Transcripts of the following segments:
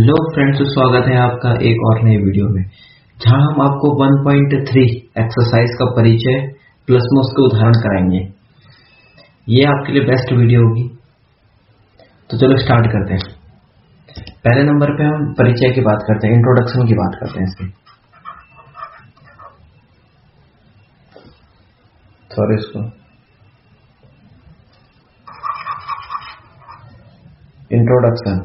Hello friends, स्वागत है आपका एक और नई वीडियो में, जहां हम आपको 1.3 एक्सरसाइज का परिचय प्लस में उसके उदाहरण कराएंगे। ये आपके लिए बेस्ट वीडियो होगी। तो चलो स्टार्ट करते हैं। पहले नंबर पे हम परिचय की बात करते हैं, इंट्रोडक्शन की बात करते हैं। इसकी इसको इंट्रोडक्शन।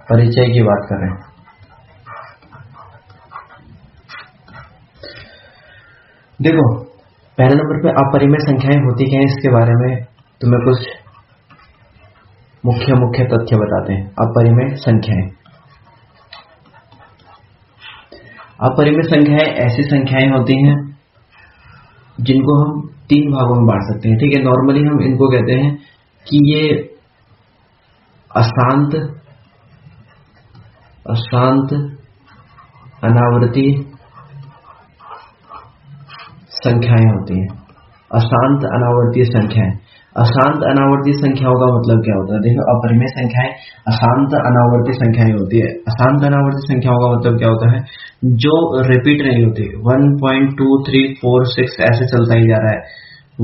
परिचय की बात कर रहे हैं। देखो, पहले नंबर पे अपरिमेय संख्याएं होती क्या है, इसके बारे में तुम्हें कुछ मुख्य तथ्य बताते हैं। अपरिमेय संख्याएं अपरिमेय संख्याएं ऐसी संख्याएं होती हैं जिनको हम 3 भागों में बांट सकते हैं। ठीक है, नॉर्मली हम इनको कहते हैं कि ये अशांत अनावर्ती संख्याएं होती हैं। अशांत अनावर्ती संख्याएं। अशांत अनावर्ती संख्याओं का मतलब क्या होता है? देखो, अपरिमेय संख्याएं अशांत अनावर्ती संख्याएं होती है। अशांत अनावर्ती संख्याओं का मतलब क्या होता है? जो रिपीट नहीं होती। 1.234 ऐसे चलता ही जा रहा है,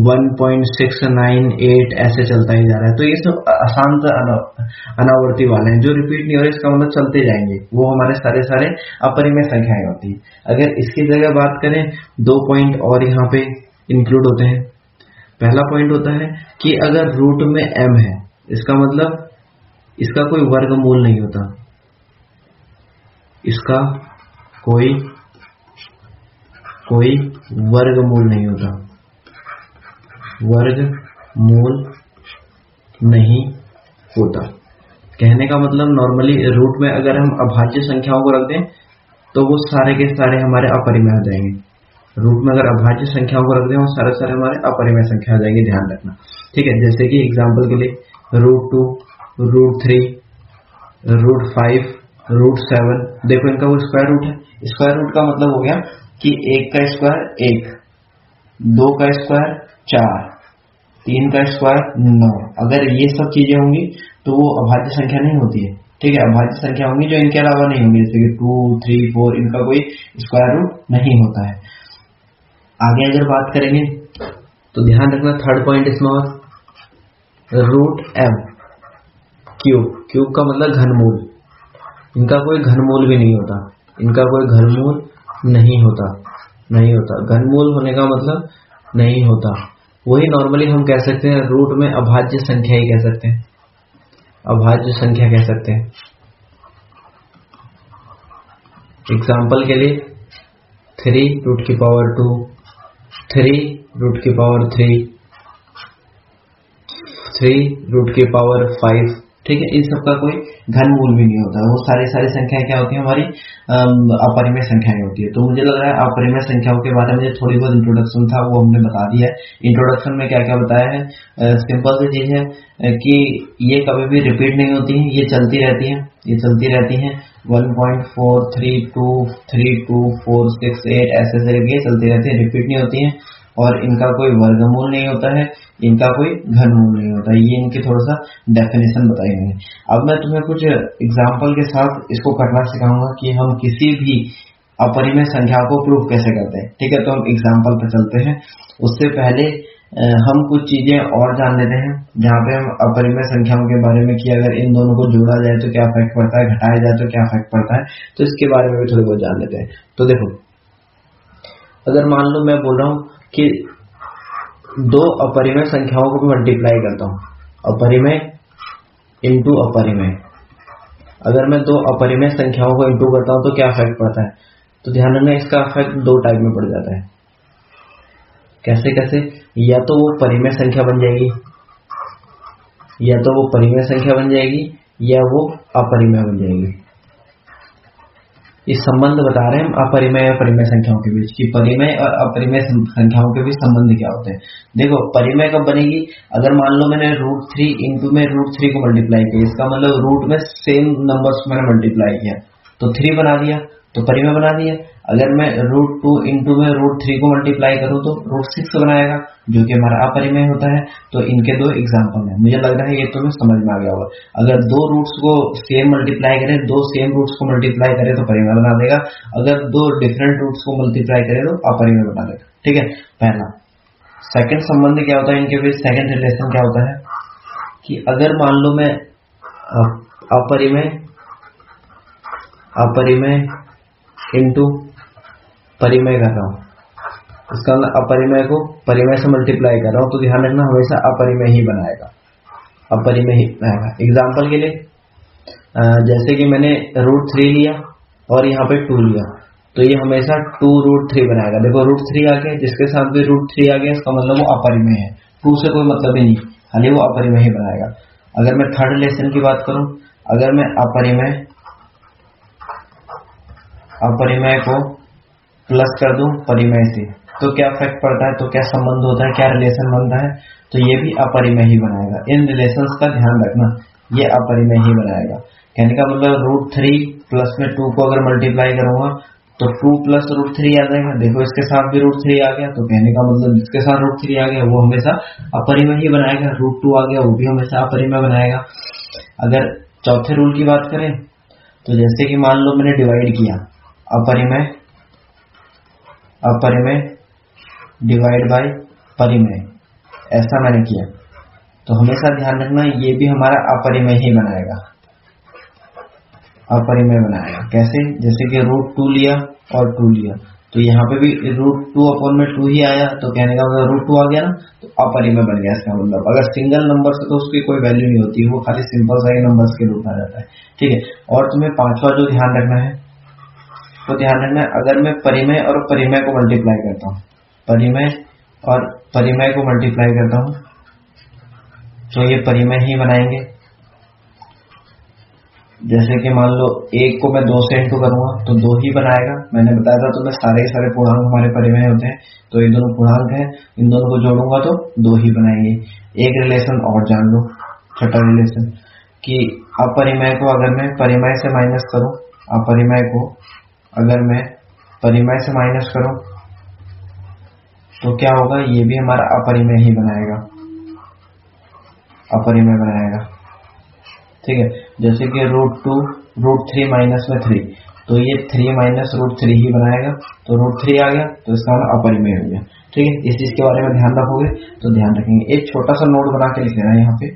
1.698 ऐसे चलता ही जा रहा है। तो ये सब अशांत अनावर्ती वाले हैं, जो रिपीट नहीं हो रहे, इसका मतलब चलते जाएंगे। वो हमारे सारे अपरिमेय संख्याएं होती है। अगर इसकी जगह बात करें, 2 पॉइंट और यहाँ पे इंक्लूड होते हैं। पहला पॉइंट होता है कि अगर रूट में m है, इसका मतलब इसका कोई वर्गमूल नहीं होता। इसका कोई वर्गमूल नहीं होता। वर्गमूल नहीं होता कहने का मतलब, नॉर्मली रूट में अगर हम अभाज्य संख्याओं को रख दें तो वो सारे के सारे हमारे अपरिमेय हो जाएंगे। रूट में अगर अभाज्य संख्याओं को रख दें, वो सारे हमारे अपरिमेय संख्या हो जाएंगे। ध्यान रखना, ठीक है। जैसे कि एग्जांपल के लिए √2, √3, √5, √7। देखो, इनका वो स्क्वायर रूट है। स्क्वायर रूट का मतलब हो गया कि 1 का स्क्वायर 1, 2 का स्क्वायर 4, 3 का स्क्वायर 9। अगर ये सब चीजें होंगी तो वो अभाज्य संख्या नहीं होती है। ठीक है, अभाज्य संख्या होंगी जो इनके अलावा नहीं होंगी, जैसे कि 2, 3, 4, इनका कोई स्क्वायर रूट नहीं होता है। आगे अगर बात करेंगे तो ध्यान रखना, थर्ड पॉइंट इसमें और √m क्यूब का मतलब घनमूल। इनका कोई घनमूल भी नहीं होता। इनका कोई घनमूल नहीं होता। घनमूल होने का मतलब नहीं होता। वही नॉर्मली हम कह सकते हैं, रूट में अभाज्य संख्या ही कह सकते हैं। अभाज्य संख्या कह सकते हैं। एग्जाम्पल के लिए 3√2, 3√3, 3√5। ठीक है, इन सबका कोई घनमूल भी नहीं होता। वो सारी संख्याएं क्या होती है? हमारी अपरिमेय संख्याएं होती है। तो मुझे लग रहा है अपरिमेय संख्याओं के बारे में जो थोड़ी बहुत इंट्रोडक्शन था वो हमने बता दिया है। इंट्रोडक्शन में क्या क्या बताया है? सिंपल सी चीज है कि ये कभी भी रिपीट नहीं होती है, ये चलती रहती है। 1.432, 32, 4, 6, 8 ऐसे चलती रहती है, रिपीट नहीं होती है। और इनका कोई वर्गमूल नहीं होता है, इनका कोई घनमूल नहीं होता। ये इनकी थोड़ा सा डेफिनेशन बताई हुई है। अब मैं तुम्हें कुछ एग्जाम्पल के साथ इसको करना सिखाऊंगा कि हम किसी भी अपरिमेय संख्या को प्रूव कैसे करते हैं। ठीक है, तो हम एग्जाम्पल पर चलते हैं। उससे पहले हम कुछ चीजें और जान लेते हैं, जहाँ पे हम अपरिमेय संख्याओं के बारे में कि अगर इन दोनों को जोड़ा जाए तो क्या इफेक्ट पड़ता है, घटाया जाए तो क्या इफेक्ट पड़ता है। तो इसके बारे में भी थोड़ी बहुत जान लेते हैं। तो देखो, अगर मान लो मैं बोल रहा हूं कि 2 अपरिमेय संख्याओं को मल्टीप्लाई करता हूं, अपरिमेय इंटू अपरिमेय। अगर मैं 2 अपरिमेय संख्याओं को इंटू करता हूं तो क्या इफेक्ट पड़ता है? तो ध्यान रखना, इसका इफेक्ट 2 टाइप में पड़ जाता है। कैसे? या तो वो परिमेय संख्या बन जाएगी, या वो अपरिमेय बन जाएगी। इस संबंध बता रहे हैं हम अपरिमेय और परिमेय संख्याओं के बीच, कि परिमेय और अपरिमेय संख्याओं के बीच संबंध क्या होते हैं। देखो, परिमेय कब बनेगी? अगर मान लो मैंने √3 इंटू में √3 को मल्टीप्लाई किया, इसका मतलब रूट में सेम नंबर्स मैंने मल्टीप्लाई किया तो 3 बना दिया। तो परिमेय बना दिया। अगर मैं √2 इंटू में √3 को मल्टीप्लाई करूं तो √6 बनाएगा, जो कि हमारा अपरिमेय होता है। तो इनके दो एग्जाम्पल हैं, मुझे लग रहा है ये तुम्हें समझ में आ गया होगा। अगर दो रूट्स को सेम मल्टीप्लाई करें, दो सेम रूट्स को मल्टीप्लाई करें तो परिमेय बना देगा, अगर दो डिफरेंट रूट्स को मल्टीप्लाई करें तो अपरिमेय बना देगा। ठीक है, पहला। सेकंड संबंध क्या होता है इनके बीच, सेकंड रिलेशन क्या होता है कि अगर मान लो मैं अपरिमेय इंटू परिमेय कर रहा हूं, इसका मतलब अपरिमेय को परिमेय से मल्टीप्लाई कर रहा हूं, तो ध्यान रखना हमेशा अपरिमेय ही बनाएगा, अपरिमेय ही बनाएगा। एग्जाम्पल के लिए जैसे कि मैंने √3 लिया और यहाँ पे 2 लिया, तो ये हमेशा 2√3 बनाएगा। देखो √3 आ गया, जिसके साथ भी √3 आ गया इसका मतलब वो अपरिमेय है, 2 से कोई मतलब ही नहीं, खाली वो अपरिमेय ही बनाएगा। अगर मैं थर्ड रिलेशन की बात करूं, अगर मैं अपरिमेय को प्लस कर दूं परिमेय से, तो क्या इफेक्ट पड़ता है, तो क्या संबंध होता है, क्या रिलेशन बनता है, तो ये भी अपरिमेय ही बनाएगा। इन रिलेशंस का ध्यान रखना, ये अपरिमेय ही बनाएगा। कहने का मतलब √3 प्लस में 2 को अगर मल्टीप्लाई करूंगा तो 2 प्लस √3 आ जाएगा। देखो इसके साथ भी √3 आ गया, तो कहने का मतलब जिसके साथ √3 आ गया वो हमेशा अपरिमेय ही बनाएगा। √2 आ गया वो भी हमेशा अपरिमेय बनाएगा। अगर चौथे रूल की बात करें तो जैसे कि मान लो मैंने डिवाइड किया, अपरिमेय डिवाइड बाय परिमेय, ऐसा मैंने किया, तो हमेशा ध्यान रखना ये भी हमारा अपरिमेय ही बनाएगा, अपरिमेय बनाएगा। कैसे, जैसे कि √2 लिया और 2 लिया, तो यहाँ पे भी √2/2 ही आया, तो कहने का मतलब √2 आ गया ना, तो अपरिमेय बन गया। इसका मतलब अगर सिंगल नंबर से तो उसकी कोई वैल्यू नहीं होती, वो खाली सिंपल सा ही नंबर्स के रूप में आ जाता है। ठीक है, और तुम्हें पांचवा जो ध्यान रखना है, तो ध्यान रखना अगर मैं परिमेय और परिमेय को मल्टीप्लाई करता हूँ, परिमेय और परिमेय को मल्टीप्लाई करता हूँ, तो ये परिमेय ही बनाएंगे। जैसे कि मान लो 1 को मैं 2 से इंटू करूंगा तो 2 ही बनाएगा। मैंने बताया था तुम्हें सारे पूर्णांक हमारे परिमेय होते हैं, तो ये दोनों पूर्णांक हैं, इन दोनों को जोड़ूंगा तो 2 ही बनाएंगे। एक रिलेशन और जान लो, छठा रिलेशन, कि अपरिमेय को अगर मैं परिमेय से माइनस करूं, अपरिमेय को अगर मैं परिमेय से माइनस करूं तो क्या होगा, ये भी हमारा अपरिमेय ही बनाएगा, अपरिमेय बनाएगा। ठीक है, जैसे कि √2 √3 माइनस में 3, तो ये 3 माइनस √3 ही बनाएगा, तो √3 आ गया तो इसका मतलब अपरिमेय हो गया। ठीक है, इस चीज के बारे में ध्यान रखोगे तो ध्यान रखेंगे। एक छोटा सा नोट बना के लिख लेना यहाँ पे,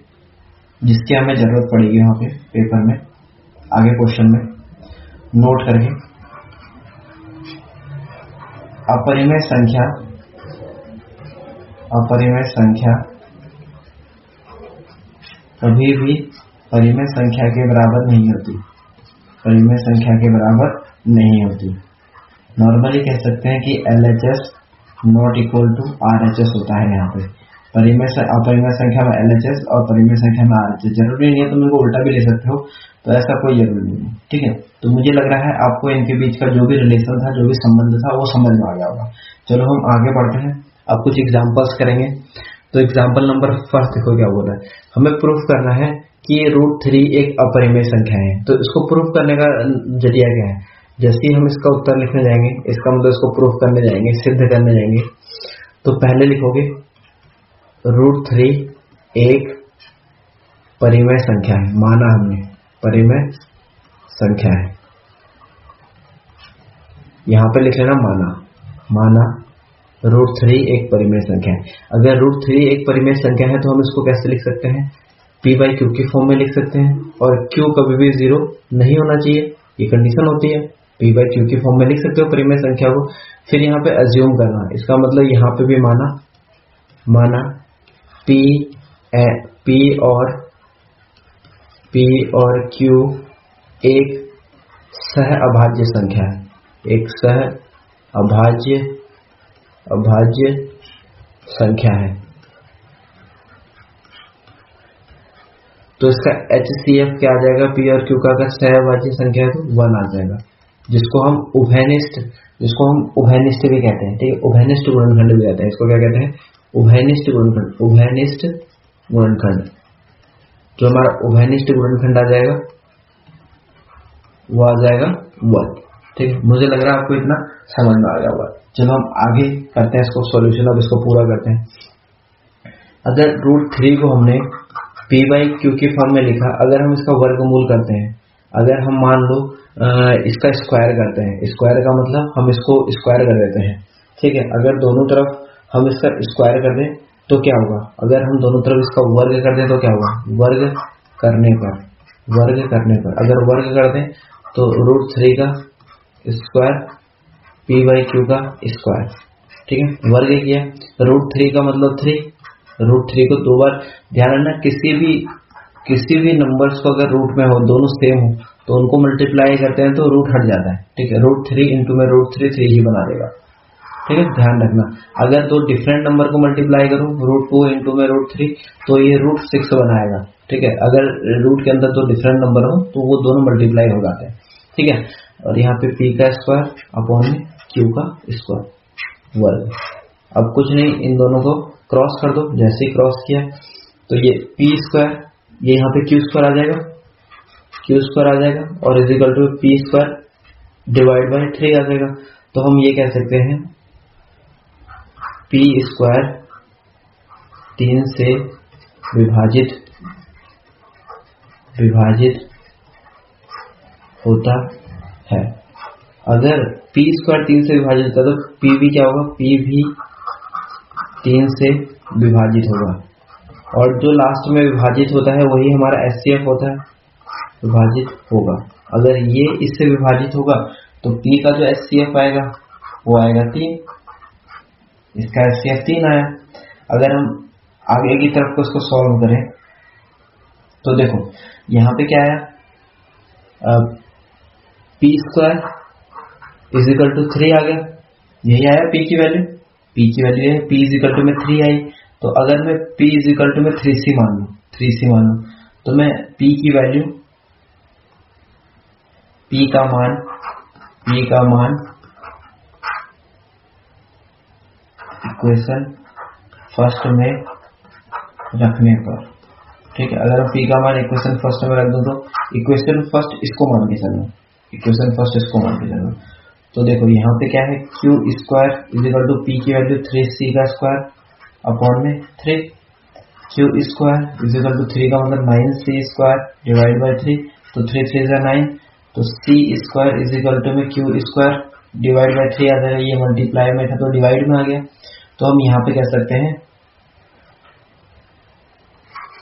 जिसकी हमें जरूरत पड़ेगी यहाँ पे पेपर में, आगे क्वेश्चन में नोट करके। अपरिमेय संख्या कभी भी परिमेय संख्या के बराबर नहीं होती, परिमेय संख्या के बराबर नहीं होती। नॉर्मली कह सकते हैं कि LHS not equal to RHS होता है। यहाँ पे अपरिमेय संख्या में LHS और परिमेय संख्या में RHS, जरूरी नहीं है तुम इनको उल्टा भी ले सकते हो, तो ऐसा कोई जरूरी नहीं है। ठीक है, तो मुझे लग रहा है आपको इनके बीच का जो भी रिलेशन था, जो भी संबंध था, वो समझ में आ गया होगा। चलो हम आगे बढ़ते हैं, अब कुछ एग्जाम्पल्स करेंगे। तो एग्जाम्पल नंबर फर्स्ट देखो क्या बोल रहा है, हमें प्रूफ करना है कि √3 एक अपरिमेय संख्या है। तो इसको प्रूफ करने का जरिया क्या है, जैसे ही हम इसका उत्तर लिखने जाएंगे, इसका मतलब इसको प्रूफ करने जाएंगे, सिद्ध करने जाएंगे, तो पहले लिखोगे √3 एक परिमेय संख्या है, माना हमने परिमेय संख्या है, यहां पे लिख लेना माना √3 एक परिमेय संख्या है। अगर √3 एक परिमेय संख्या है तो हम इसको कैसे लिख सकते हैं, p/q की फॉर्म में लिख सकते हैं, और q कभी भी 0 नहीं होना चाहिए, ये कंडीशन होती है। p/q की फॉर्म में लिख सकते हो परिमेय संख्या को। फिर यहाँ पे अज्यूम करना, इसका मतलब यहाँ पे भी माना p और q एक सह अभाज्य संख्या है, एक सह अभाज्य संख्या है। तो इसका HCF क्या आ जाएगा, p और q का अगर सह अभाज्य संख्या है तो 1 आ जाएगा, जिसको हम उभयनिष्ठ भी कहते हैं। ठीक है, उभयनिष्ठ गुणनखंड भी कहते हैं, इसको क्या कहते हैं, उभयनिष्ठ गुणनखंड। जो हमारा उभयनिष्ठ गुणनखंड आ जाएगा वो आ जाएगा 1। ठीक है, मुझे लग रहा है आपको इतना समझ में आ गया होगा। चलो हम आगे करते हैं इसको सॉल्यूशन, अब इसको पूरा करते हैं। अगर √3 को हमने p/q की फॉर्म में लिखा, अगर हम इसका वर्गमूल करते हैं, अगर हम मान लो इसका स्क्वायर करते हैं, स्क्वायर का मतलब हम इसको स्क्वायर कर देते हैं, ठीक है। अगर दोनों तरफ हम इसका स्क्वायर कर दें तो क्या होगा, अगर हम दोनों तरफ इसका वर्ग कर दें तो क्या होगा, वर्ग करने पर अगर वर्ग कर दें तो √3 का स्क्वायर p/q का स्क्वायर, ठीक है। वर्ग किया, √3 का मतलब 3, √3 को 2 बार, ध्यान रखना किसी भी नंबर्स को अगर रूट में हो, दोनों सेम हो, तो उनको मल्टीप्लाई करते हैं तो रूट हट जाता है, ठीक है। √3 इंटू में √3 3 ही बना देगा, ठीक है, ध्यान रखना। अगर दो डिफरेंट नंबर को मल्टीप्लाई करूं, √2 इंटू में √3, तो ये √6 बनाएगा, ठीक है। अगर रूट के अंदर दो डिफरेंट नंबर हो तो वो दोनों मल्टीप्लाई हो जाते हैं, ठीक है। और यहाँ पे p का स्क्वायर अपॉन में q का स्क्वायर वर्ग। अब कुछ नहीं, इन दोनों को क्रॉस कर दो, जैसे ही क्रॉस किया तो ये p², ये यहाँ पे q² आ जाएगा, q² आ जाएगा, और is equal to p² divide by 3 आ जाएगा। तो हम ये कह सकते हैं p² 3 से विभाजित होता है। अगर p² 3 से विभाजित होता है तो p भी क्या होगा, p भी 3 से विभाजित होगा, और जो लास्ट में विभाजित होता है वही हमारा HCF होता है, विभाजित होगा। अगर ये इससे विभाजित होगा तो p का जो HCF आएगा वो आएगा 3, इसका HCF 3 आया। अगर हम आगे की तरफ को इसको सॉल्व करें तो देखो यहाँ पे क्या आया, p² इजिकल टू 3 आ गया, यही आया p की वैल्यू है, p इजिकल टू में 3 आई। तो अगर मैं p इजिकल टू में 3c मान लूँ तो मैं p की वैल्यू, p का मान इक्वेशन फर्स्ट में रखने पर, ठीक है। अगर p का मान इक्वेशन फर्स्ट में रख दूं तो इक्वेशन फर्स्ट इसको मान के चलो, तो देखो यहाँ पे क्या है, q² इजिकल टू p की वैल्यू 3c का स्क्वायर अपॉन में 3, q² इजिकल टू 3 का मतलब 9c² डिवाइड बाई 3, तो 3 3 जा 9, तो c² इजिकल टू में q² डिवाइड बाई 3 आ जाएगा। ये मल्टीप्लाई में था तो डिवाइड में आ गया, तो हम यहाँ पे कह सकते हैं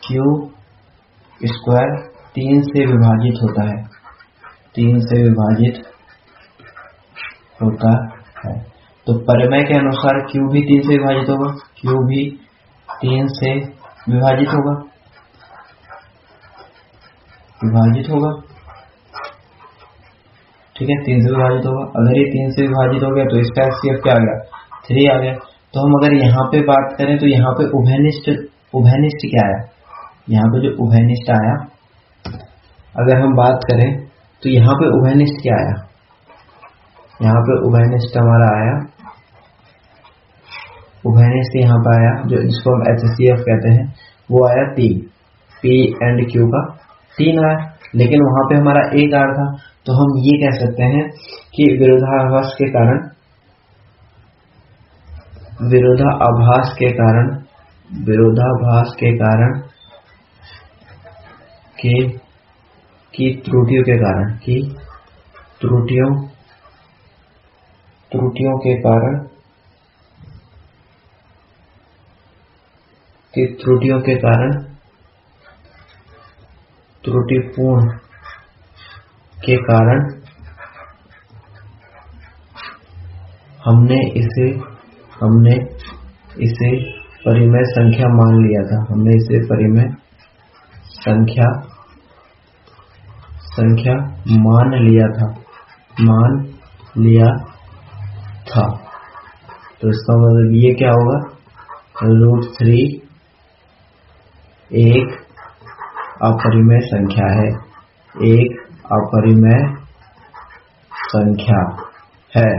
q² 3 से विभाजित होता है, तो परिमेय के अनुसार q भी 3 से विभाजित होगा, ठीक है, 3 से विभाजित होगा। अगर ये 3 से विभाजित हो गया तो इसका HCF क्या आ गया, 3 आ गया। तो हम अगर यहाँ पे बात करें तो यहाँ पे उभयनिष्ठ क्या आया, यहाँ पे जो उभयनिष्ठ आया, अगर हम बात करें तो यहाँ पे उभयनिष्ठ क्या आया, यहाँ पे उभयनिष्ठ हमारा आया, उभयनिष्ठ यहाँ पे आया जो जिसको हम HCF कहते हैं, वो आया 3, p एंड q का 3 आया, लेकिन वहां पे हमारा एक आर था। तो हम ये कह सकते हैं कि विरोधाभास के कारण की त्रुटियों के कारण त्रुटिपूर्ण के कारण हमने इसे परिमेय संख्या मान लिया था, मान लिया था। तो इसका मतलब ये क्या होगा, √3 एक अपरिमेय संख्या है,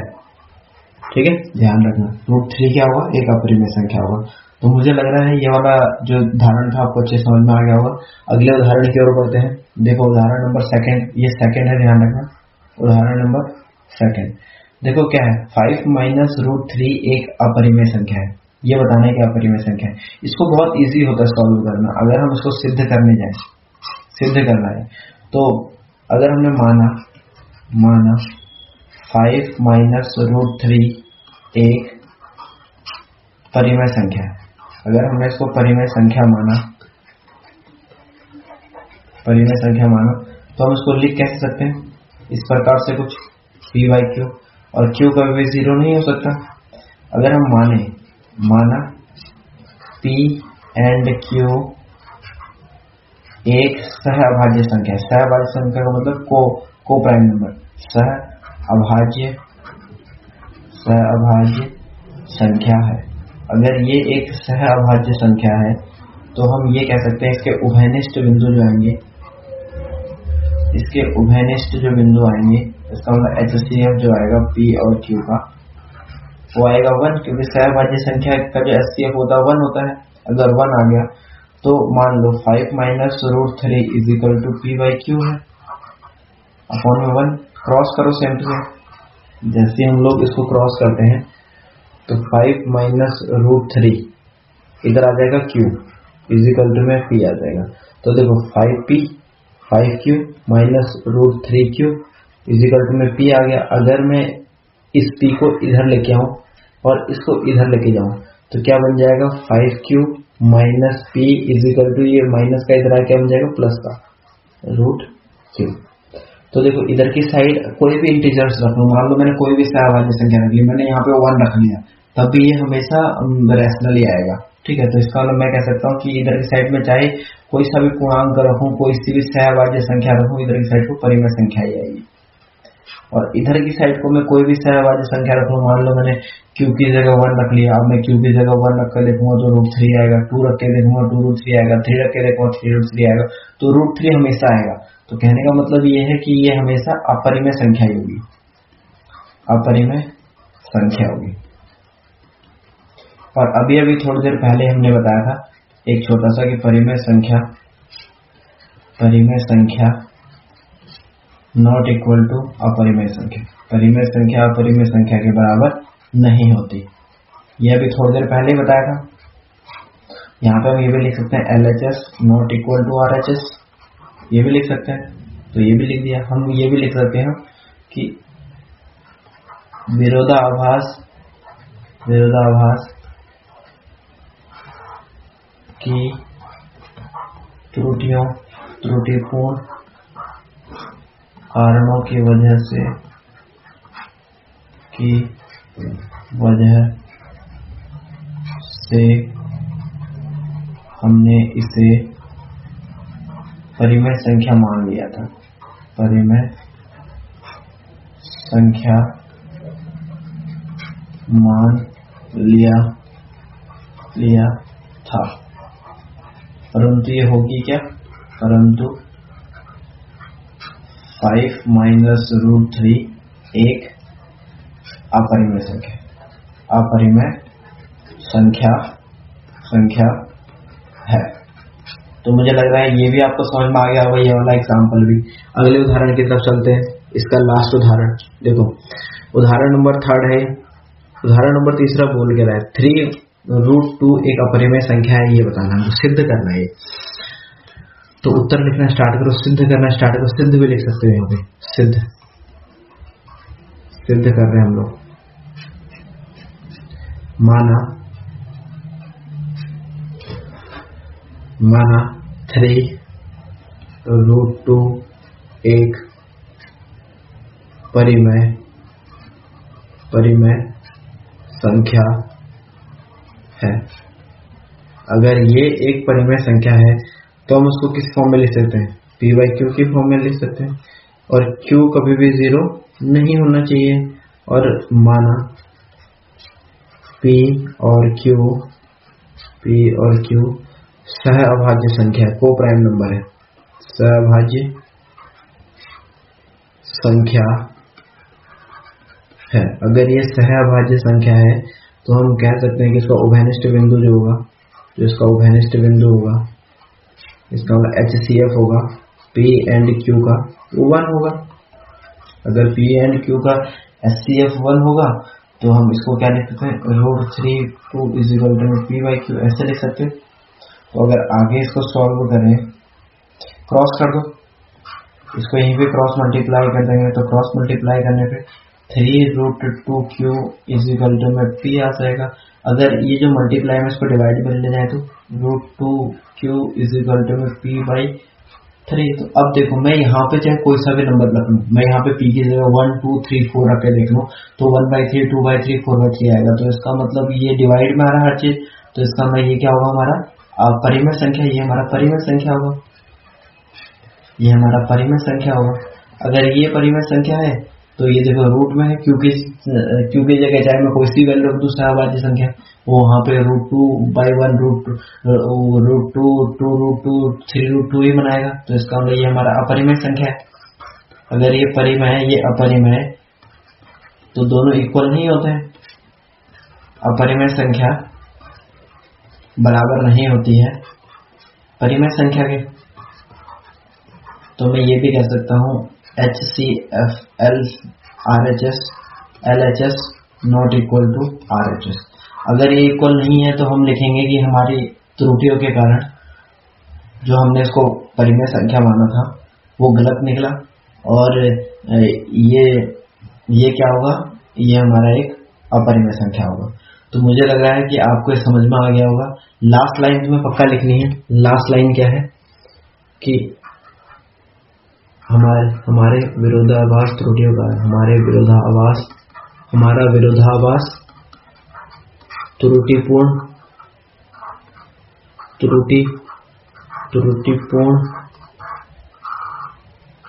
ठीक है, ध्यान रखना। √3 क्या होगा, एक अपरिमेय संख्या होगा। तो मुझे लग रहा है ये वाला जो उदाहरण था आपको अच्छे समझ में आ गया होगा। अगले उदाहरण की ओर बढ़ते हैं। देखो उदाहरण नंबर सेकंड, ये सेकंड है, ध्यान रखना। उदाहरण नंबर सेकेंड। देखो क्या है, 5 माइनस रूट 3 एक अपरिमेय संख्या है, ये बताना है कि अपरिमेय संख्या है। इसको बहुत इजी होता है सॉल्व करना, अगर हम इसको सिद्ध करने जाए, सिद्ध करना है तो अगर हमने माना 5 माइनस रूट 3 एक परिमेय संख्या है, अगर हमने इसको परिमेय संख्या माना तो हम इसको लिख कैसे सकते हैं, इस प्रकार से कुछ p बाई क्यू, और q कभी भी जीरो नहीं हो सकता। अगर हम माना p एंड q एक सह अभाज्य संख्या है, सह अभाज्य संख्या का मतलब को प्राइम नंबर, सह अभाज्य संख्या है। अगर ये एक सह अभाज्य संख्या है तो हम ये कह सकते हैं इसके उभयनिष्ठ बिंदु जो आएंगे, इसके उभयनिष्ठ जो बिंदु आएंगे, इसका मतलब HCF जो आएगा P और Q का, वो आएगा 1, क्योंकि सहभाज्य संख्या का जो HCF होता है 1 होता है। अगर 1 आ गया तो मान लो 5 minus root 3 is equal to P by Q है, अपॉन में 1, क्रॉस करो सेम टू सेम। जैसे हम लोग इसको क्रॉस करते हैं तो 5 माइनस रूट 3 इधर आ जाएगा Q इज इक्वल टू में P आ जाएगा। तो देखो 5Q minus root 3Q is equal to में P आ गया। अगर मैं इस P को इधर लेके आऊं और इसको इधर लेके जाऊं तो क्या बन जाएगा, 5Q minus P is equal to, ये माइनस का इधर क्या बन जाएगा, प्लस का रूट Q। तो देखो इधर की साइड कोई भी इंटीजर्स रख लो, मान लो मैंने कोई भी सहभाज्य संख्या रख ली, मैंने यहाँ पे 1 रख लिया, तब भी ये हमेशा रैशनली आएगा, ठीक है। तो इसका मतलब मैं कह सकता हूँ कि इधर की साइड में चाहे कोई सा भी पूर्णांक रखूं, कोई सी भी सहभाज्य संख्या रखूं, इधर की साइड को परिमेय संख्या ही आएगी। और इधर की साइड को मैं कोई भी सहभाज्य संख्या रखूं, मान लो मैंने Q की जगह 1 रख लिया, अब मैं Q की जगह 1 रख कर देखूंगा तो रूट 3 आएगा, 2 रख के देखूंगा 2 रूट 3 आएगा, 3 रख के देखूंगा 3 रूट 3 आएगा, तो रूट 3 हमेशा आएगा। तो कहने का मतलब ये है कि ये हमेशा अपरिमेय संख्या ही होगी, अपरिमेय संख्या होगी। और अभी थोड़ी देर पहले हमने बताया था एक छोटा सा कि परिमेय संख्या नॉट इक्वल टू अपरिमेय संख्या, परिमेय संख्या अपरिमेय संख्या के बराबर नहीं होती। यह भी थोड़ी देर पहले ही बताया था। यहाँ पे हम ये भी लिख सकते हैं LHS not equal to RHS, ये भी लिख सकते हैं, तो ये भी लिख दिया। हम ये भी लिख सकते हैं कि विरोधाभास की त्रुटिपूर्ण कारणों की वजह से हमने इसे परिमेय संख्या मान लिया था, परिमेय संख्या मान लिया था, परंतु ये होगी क्या, परंतु 5 माइनस रूट 3 एक अपरिमेय संख्या है। तो मुझे लग रहा है ये भी आपको समझ में आ गया होगा, ये वाला एग्जाम्पल भी। अगले उदाहरण की तरफ चलते हैं, इसका लास्ट उदाहरण देखो, उदाहरण नंबर 3 है, उदाहरण नंबर 3 बोल के रहा है 3 रूट 2 एक अपरिमेय संख्या है, ये बताना है, सिद्ध करना है। तो उत्तर लिखना स्टार्ट करो, सिद्ध करना स्टार्ट करो, सिद्ध भी लिख सकते हो, यहाँ पे सिद्ध कर रहे हैं हम लोग। माना 3 रूट 2 एक परिमेय संख्या है। अगर ये एक परिमेय संख्या है तो हम उसको किस फॉर्म में लिख सकते हैं, P बाई Q की फॉर्म में लिख सकते हैं, और Q कभी भी 0 नहीं होना चाहिए। और माना P और Q सह अभाज्य संख्या, को प्राइम नंबर है, सह अभाज्य संख्या है। अगर ये सह अभाज्य संख्या है तो हम कह सकते हैं कि इसका उभयनिष्ठ बिंदु जो होगा, इसका HCF होगा P एंड Q का, वो 1 होगा। अगर P एंड Q का HCF 1 होगा तो हम इसको क्या लिख सकते हैं, √3 2 = P/Q ऐसे लिख सकते हैं। तो अगर आगे इसको सॉल्व करें, क्रॉस कर दो, इसको यहीं पे क्रॉस मल्टीप्लाई कर देंगे, तो क्रॉस मल्टीप्लाई करने पे 3√2Q = P आ जाएगा। अगर ये जो मल्टीप्लाई में इसको डिवाइड कर ले जाए तो √2Q = P/3। तो अब देखो मैं यहाँ पे चाहे कोई सा भी नंबर रख लूँ, मैं यहाँ पे P की जगह 1 2 3 4 रख के देख लूँ तो 1/3 2/3 4/3 आएगा। तो इसका मतलब ये डिवाइड में आ रहा है हर चीज, तो इसका मतलब ये क्या होगा, हमारा परिमेय संख्या, ये हमारा परिमेय संख्या होगा, ये हमारा परिमेय संख्या होगा। अगर ये परिमेय संख्या है तो ये देखो रूट में है, क्योंकि जगह चाहे मैं कोई सी वैल्यू रख दूँ सहभाज्य संख्या, वो वहाँ पे √2/1 √2 2√2 3√2 ही बनाएगा। तो इसका मतलब ये हमारा अपरिमेय संख्या है। अगर ये परिमेय है, ये अपरिमेय है, तो दोनों इक्वल नहीं होते हैं, अपरिमेय संख्या बराबर नहीं होती है परिमेय संख्या के। तो मैं ये भी कह सकता हूँ HCF RHS LHS ≠ RHS। अगर ये इक्वल नहीं है तो हम लिखेंगे कि हमारी त्रुटियों के कारण जो हमने इसको परिमेय संख्या माना था वो गलत निकला, और ये क्या होगा, ये हमारा एक अपरिमेय संख्या होगा। तो मुझे लग रहा है कि आपको ये समझ में आ गया होगा। लास्ट लाइन तुम्हें पक्का लिखनी है। लास्ट लाइन क्या है कि हमारे विरोधाभास त्रुटियों का, हमारा विरोधाभास त्रुटिपूर्ण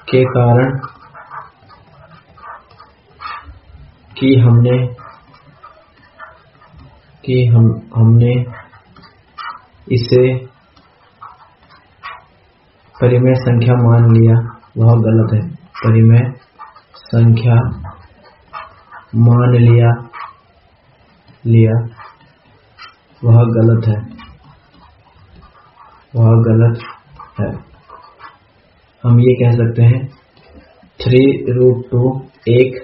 के कारण कि हमने इसे परिमेय संख्या मान लिया, वह गलत है। परिमेय संख्या मान लिया वह गलत है। हम ये कह सकते हैं 3√2 एक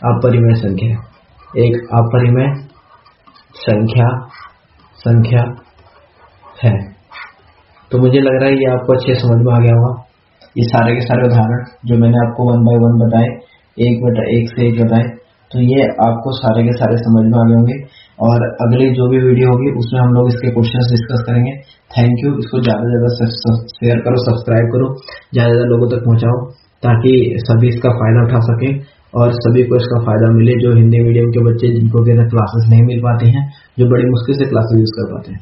अपरिमेय संख्या है। तो मुझे लग रहा है ये आपको अच्छे समझ में आ गया होगा। ये सारे के सारे उदाहरण जो मैंने आपको 1 by 1 बताए, 1 से 1 बताए, तो ये आपको सारे के सारे समझ में आ गए होंगे। और अगली जो भी वीडियो होगी उसमें हम लोग इसके क्वेश्चंस डिस्कस करेंगे। Thank you. इसको ज़्यादा से ज़्यादा शेयर करो, सब्सक्राइब करो, ज़्यादा लोगों तक पहुँचाओ ताकि सभी इसका फ़ायदा उठा सकें और सभी को इसका फ़ायदा मिले, जो हिंदी मीडियम के बच्चे जिनको कि क्लासेस नहीं मिल पाती हैं, जो बड़ी मुश्किल से क्लासेस यूज़ कर पाते हैं।